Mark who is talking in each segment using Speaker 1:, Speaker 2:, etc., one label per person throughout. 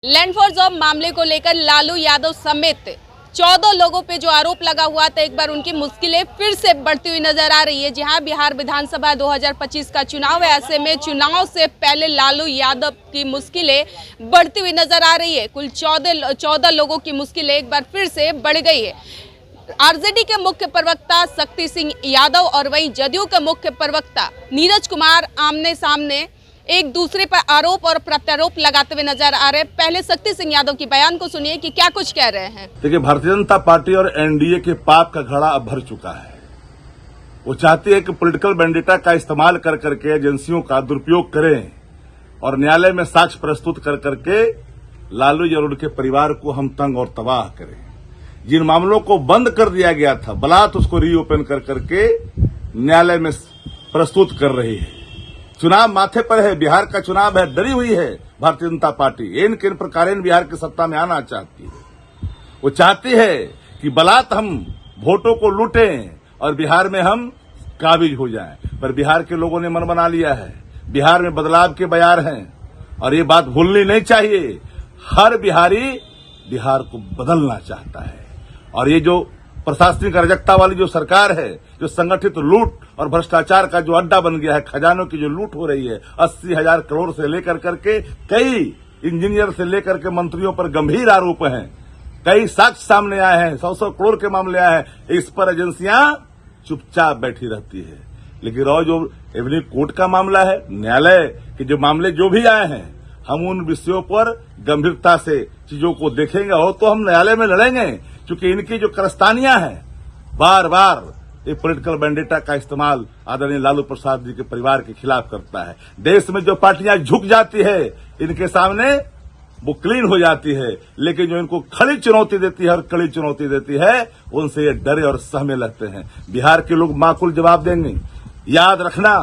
Speaker 1: Land for job मामले को लेकर लालू यादव समेत 14 लोगों पे जो आरोप लगा हुआ था, एक बार उनकी मुश्किलें फिर से बढ़ती हुई नजर आ रही है। जहां बिहार विधानसभा 2025 का चुनाव है, ऐसे में चुनाव से पहले लालू यादव की मुश्किलें बढ़ती हुई नजर आ रही है। कुल 14 लोगों की मुश्किलें एक बार फिर से बढ़ गई है। आरजेडी के मुख्य प्रवक्ता शक्ति सिंह यादव और वहीं जदयू के मुख्य प्रवक्ता नीरज कुमार आमने सामने एक दूसरे पर आरोप और प्रत्यारोप लगाते हुए नजर आ रहे हैं। पहले शक्ति सिंह यादव की बयान को सुनिए कि क्या कुछ कह रहे हैं।
Speaker 2: देखिए, भारतीय जनता पार्टी और एनडीए के पाप का घड़ा अब भर चुका है। वो चाहती है कि पॉलिटिकल वेंडेटा का इस्तेमाल कर करके एजेंसियों का दुरुपयोग करें और न्यायालय में साक्ष्य प्रस्तुत कर करके लालू यादव के परिवार को हम तंग और तबाह करें। जिन मामलों को बंद कर दिया गया था, बलात् उसको रीओपन कर करके न्यायालय में प्रस्तुत कर रही है। चुनाव माथे पर है, बिहार का चुनाव है, डरी हुई है भारतीय जनता पार्टी। इन किन प्रकार बिहार की सत्ता में आना चाहती है। वो चाहती है कि बलात् हम वोटों को लूटें और बिहार में हम काबिज हो जाएं। पर बिहार के लोगों ने मन बना लिया है। बिहार में बदलाव के बयार हैं और ये बात भूलनी नहीं चाहिए। हर बिहारी बिहार को बदलना चाहता है और ये जो प्रशासनिक अराजकता वाली जो सरकार है, जो संगठित लूट और भ्रष्टाचार का जो अड्डा बन गया है, खजानों की जो लूट हो रही है, 80,000 करोड़ से लेकर करके कई इंजीनियर से लेकर के मंत्रियों पर गंभीर आरोप हैं। कई साक्ष्य सामने आए हैं, 100-100 करोड़ के मामले आए हैं। इस पर एजेंसियां चुपचाप बैठी रहती है। लेकिन और जो एवनी कोर्ट का मामला है, न्यायालय के जो मामले जो भी आए हैं, हम उन विषयों पर गंभीरता से चीजों को देखेंगे और तो हम न्यायालय में लड़ेंगे। क्योंकि इनकी जो कारस्तानियां हैं, बार बार ये पॉलिटिकल वेंडेटा का इस्तेमाल आदरणीय लालू प्रसाद जी के परिवार के खिलाफ करता है। देश में जो पार्टियां झुक जाती है, इनके सामने वो क्लीन हो जाती है। लेकिन जो इनको खड़ी चुनौती देती है और कड़ी चुनौती देती है, उनसे ये डरे और सहमे लगते हैं। बिहार के लोग माकूल जवाब देंगे। याद रखना,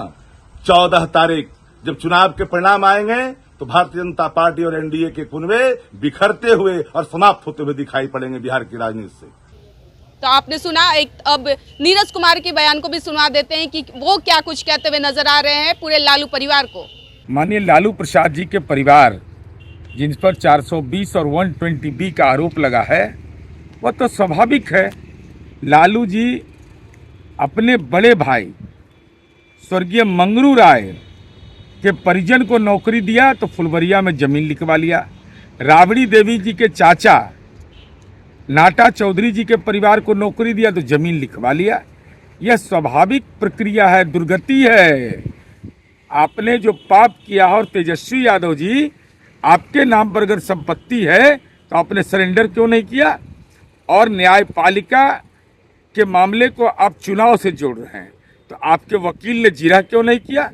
Speaker 2: 14 तारीख जब चुनाव के परिणाम आएंगे तो भारतीय जनता पार्टी और एनडीए के कुनबे बिखरते हुए और समाप्त होते हुए दिखाई पड़ेंगे बिहार की राजनीति से।
Speaker 1: तो आपने सुना, एक अब नीरज कुमार की बयान को भी सुना देते हैं कि वो क्या कुछ कहते हुए नजर आ रहे हैं पूरे लालू परिवार को।
Speaker 3: माननीय लालू प्रसाद जी के परिवार जिन पर 420 और 120B का आरोप लगा है, वह तो स्वाभाविक है। लालू जी अपने बड़े भाई स्वर्गीय मंगरू राय के परिजन को नौकरी दिया तो फुलवरिया में जमीन लिखवा लिया। राबड़ी देवी जी के चाचा नाटा चौधरी जी के परिवार को नौकरी दिया तो जमीन लिखवा लिया। यह स्वाभाविक प्रक्रिया है, दुर्गति है। आपने जो पाप किया और तेजस्वी यादव जी आपके नाम पर अगर संपत्ति है तो आपने सरेंडर क्यों नहीं किया? और न्यायपालिका के मामले को आप चुनाव से जोड़ रहे हैं तो आपके वकील ने जीरा क्यों नहीं किया?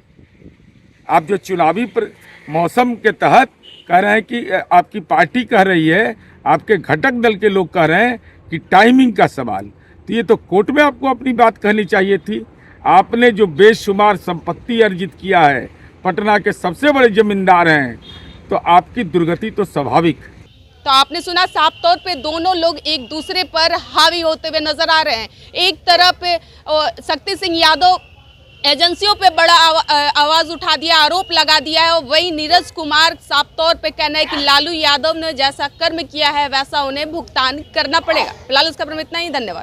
Speaker 3: आप जो चुनावी मौसम के तहत कह रहे हैं कि आपकी पार्टी कह रही है, आपके घटक दल के लोग कह रहे हैं कि टाइमिंग का सवाल, तो ये तो कोर्ट में आपको अपनी बात कहनी चाहिए थी। आपने जो बेशुमार संपत्ति अर्जित किया है, पटना के सबसे बड़े जमींदार हैं, तो आपकी दुर्गति तो स्वाभाविक।
Speaker 1: तो आपने सुना, साफ तौर पे दोनों लोग एक दूसरे पर हावी होते हुए नजर आ रहे हैं। एक तरफ शक्ति सिंह यादव एजेंसियों पे बड़ा आवाज उठा दिया, आरोप लगा दिया है, और वही नीरज कुमार साफ तौर पे कहना है कि लालू यादव ने जैसा कर्म किया है वैसा उन्हें भुगतान करना पड़ेगा। फिलहाल इस खबर में इतना ही, धन्यवाद।